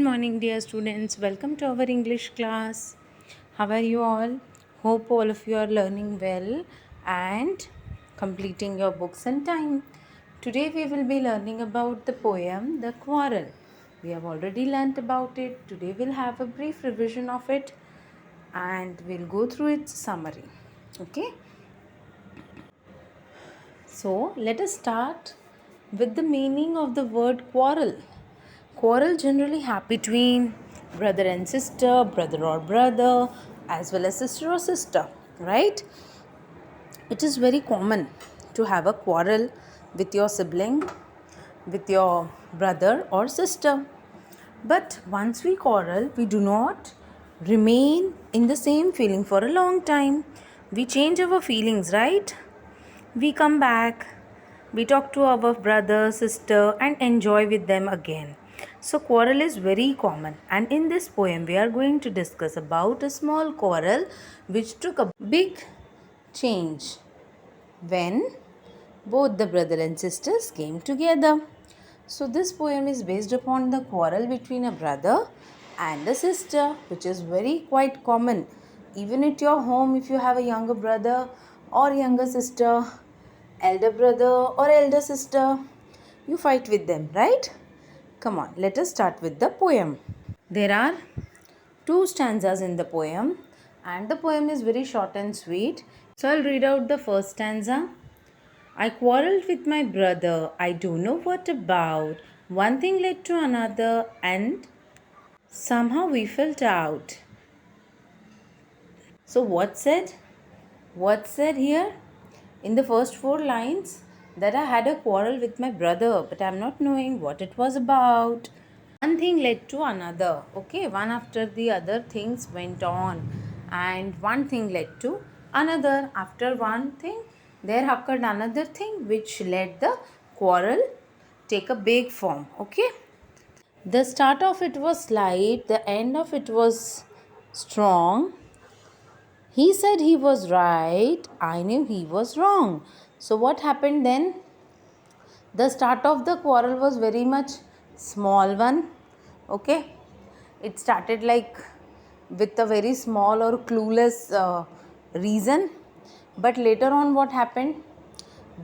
morning, dear students. Welcome to our English class. How are you all? Hope all of you are learning well and completing your books on time. Today we will be learning about the poem The Quarrel. We have already learnt about it. Today we'll have a brief revision of it and we'll go through its summary. Okay? So let us start with the meaning of the word quarrel. Quarrel generally happen between brother and sister, brother or brother, as well as sister or sister, right? It is very common to have a quarrel with your sibling, with your brother or sister. But once we quarrel, we do not remain in the same feeling for a long time. We change our feelings, right? We come back, we talk to our brother, sister, and enjoy with them again. So quarrel is very common, and in this poem we are going to discuss about a small quarrel which took a big change when both the brother and sisters came together. So this poem is based upon the quarrel between a brother and a sister, which is very quite common. Even at your home, if you have a younger brother or younger sister, elder brother or elder sister, you fight with them, right? Come on, let us start with the poem. There are two stanzas in the poem and the poem is very short and sweet. So I'll read out the first stanza. I quarreled with my brother, I don't know what about. One thing led to another and somehow we felt out. So what said? What said here? In the first 4 lines that I had a quarrel with my brother, but I'm not knowing what it was about. One thing led to another. Okay, one after the other things went on, and one thing led to another. After one thing, there occurred another thing which led the quarrel take a big form. Okay. The start of it was slight, the end of it was strong. He said he was right, I knew he was wrong. So what happened then? The start of the quarrel was very much small one. Okay. It started like with a very small or clueless reason. But later on what happened?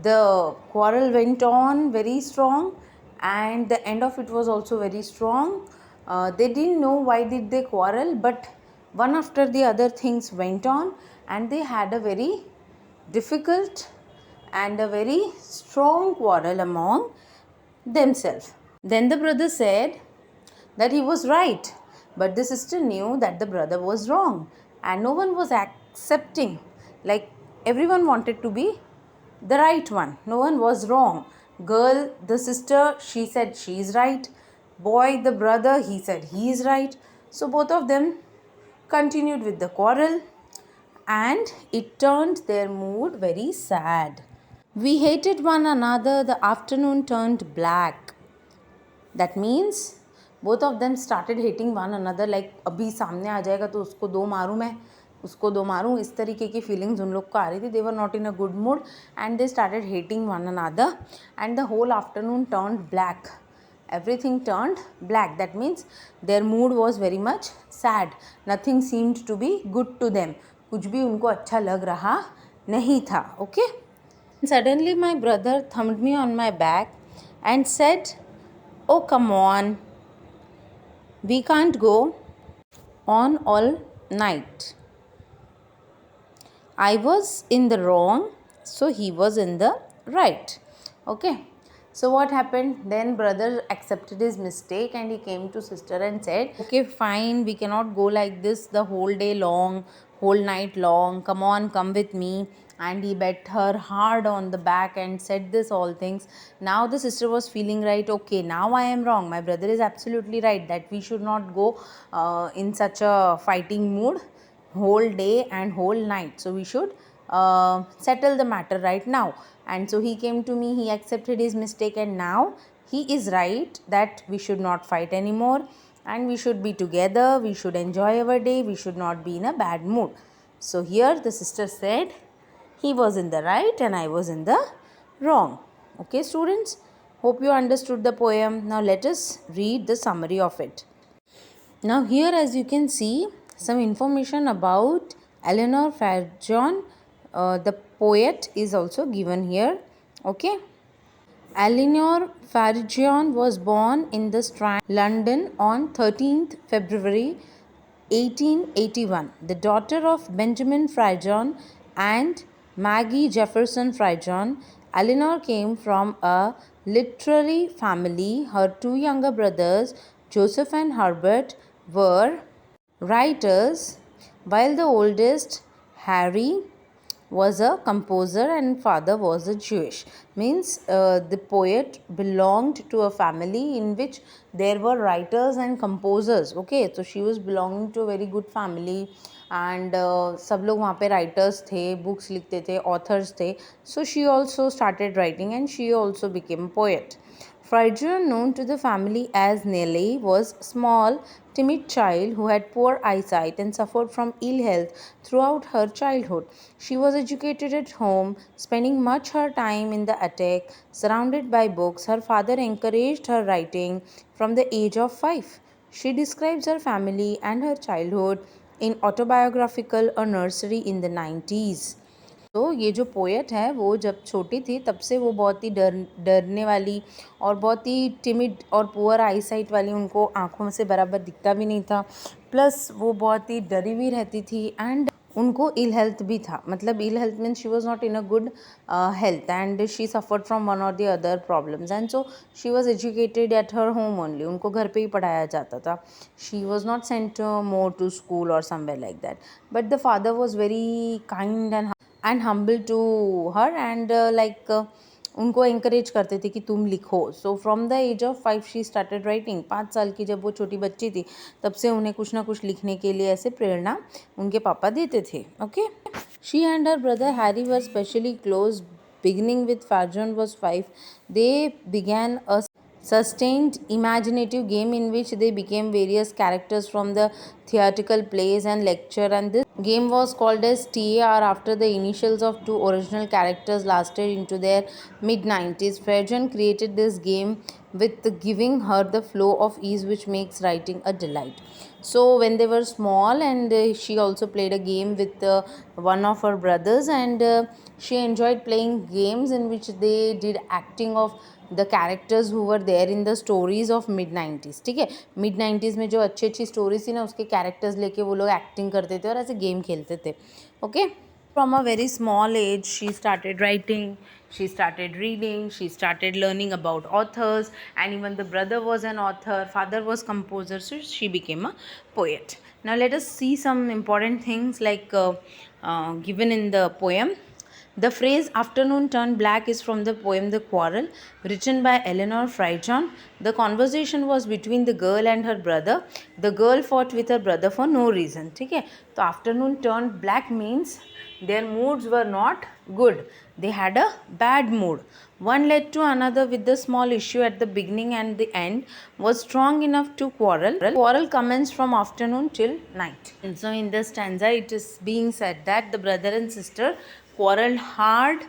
The quarrel went on very strong and the end of it was also very strong. They didn't know why did they quarrel, but one after the other things went on and they had a very difficult and a very strong quarrel among themselves. Then the brother said that he was right, but the sister knew that the brother was wrong and no one was accepting. Like everyone wanted to be the right one. No one was wrong. Girl, the sister, she said she is right. Boy, the brother, he said he is right. So both of them continued with the quarrel and it turned their mood very sad. We hated one another. The afternoon turned black. That means both of them started hating one another. Like अभी सामने आ जाएगा तो उसको दो मारूँ मैं, उसको दो मारूँ, इस तरीके की feelings उन लोग को आ रही थी. They were not in a good mood and they started hating one another and the whole afternoon turned black. Everything turned black. That means their mood was very much sad. Nothing seemed to be good to them. कुछ भी उनको अच्छा लग रहा नहीं था. Okay. Suddenly my brother thumped me on my back and said, "Oh, come on. We can't go on all night." I was in the wrong, so he was in the right. Okay. So what happened? Then brother accepted his mistake and he came to sister and said, "Okay, fine. We cannot go like this the whole day long, whole night long. Come on, come with me." And he bet her hard on the back and said this all things. Now the sister was feeling right. Okay, now I am wrong. My brother is absolutely right that we should not go in such a fighting mood whole day and whole night. So we should settle the matter right now. And so he came to me, he accepted his mistake and now he is right that we should not fight anymore and we should be together, we should enjoy our day, we should not be in a bad mood. So here the sister said he was in the right and I was in the wrong. Okay students, hope you understood the poem. Now let us read the summary of it. Now here, as you can see, some information about Eleanor Farjon, the poet, is also given here. Okay. Eleanor Farjon was born in the Strand, London on 13th February 1881, the daughter of Benjamin Farjon and Maggie Jefferson Farjon. Eleanor came from a literary family. Her two younger brothers, Joseph and Herbert, were writers, while the oldest, Harry, was a composer and father was a Jewish. Means the poet belonged to a family in which there were writers and composers. Okay, so she was belonging to a very good family, and सब लोग वहाँ पे writers थे, books लिखते थे, authors थे. So she also started writing and she also became a poet. Phrygia, known to the family as Nellie, was a small, timid child who had poor eyesight and suffered from ill health throughout her childhood. She was educated at home, spending much her time in the attic, surrounded by books. Her father encouraged her writing from the age of 5. She describes her family and her childhood in autobiographical A Nursery in the 90s. तो ये जो poet है वो जब छोटी थी तब से वो बहुत ही डरने वाली और बहुत ही टिमिड और पुअर आईसाइट वाली, उनको आँखों से बराबर दिखता भी नहीं था, प्लस वो बहुत ही डरी हुई रहती थी एंड उनको इल हेल्थ भी था. मतलब ill health means she was not in a good health and she suffered from one or the other problems and so she was educated at her home only. उनको घर पे ही पढ़ाया जाता था. She was not sent more to school or somewhere like that, but the father was very kind and humble to her and उनको encourage करते थे कि तुम लिखो. So from the age of 5 she started writing. 5 साल की जब वो छोटी बच्ची थी तब से उन्हें कुछ ना कुछ लिखने के लिए ऐसे प्रेरणा उनके पापा देते थे. Okay. She and her brother Harry were specially close. Beginning with Farjon was 5, they began a sustained imaginative game in which they became various characters from the theatrical plays and lecture, and this game was called as TAR after the initials of two original characters lasted into their mid-90s. Farjon created this game with giving her the flow of ease which makes writing a delight. So when they were small, and she also played a game with one of her brothers, and she enjoyed playing games in which they did acting of the characters who were there in the stories of mid 90s. ठीक है, mid 90s में जो अच्छी अच्छी stories थी ना, उसके characters लेके वो लोग एक्टिंग करते थे और ऐसे गेम खेलते थे. Okay. From a very small age, she started writing, she started reading, she started learning about authors, and even the brother was an author, father was composer, so she became a poet. Now let us see some important things given in the poem. The phrase afternoon turned black is from the poem The Quarrel, written by Eleanor Farjon. The conversation was between the girl and her brother. The girl fought with her brother for no reason. ठीक है, तो afternoon turned black means their moods were not good. They had a bad mood. One led to another with the small issue at the beginning, and the end was strong enough to quarrel. Quarrel commenced from afternoon till night. And so in the stanza it is being said that the brother and sister quarreled hard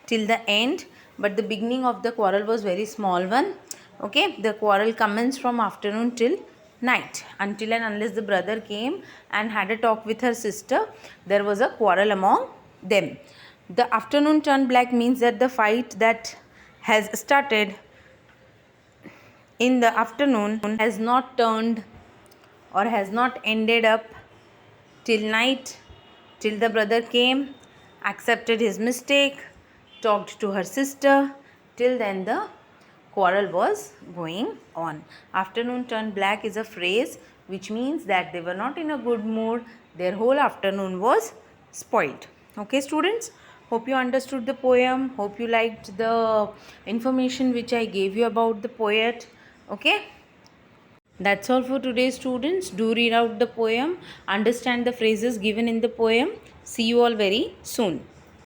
till the end, but the beginning of the quarrel was very small one. Okay, the quarrel commenced from afternoon till night. Until and unless the brother came and had a talk with her sister, there was a quarrel among them. The afternoon turned black means that the fight that has started in the afternoon has not turned or has not ended up till night, till the brother came, accepted his mistake, talked to her sister. Till then the quarrel was going on. Afternoon turned black is a phrase which means that they were not in a good mood. Their whole afternoon was spoiled. Okay, students? Hope you understood the poem. Hope you liked the information which I gave you about the poet. Okay? That's all for today, students. Do read out the poem, understand the phrases given in the poem. See you all very soon.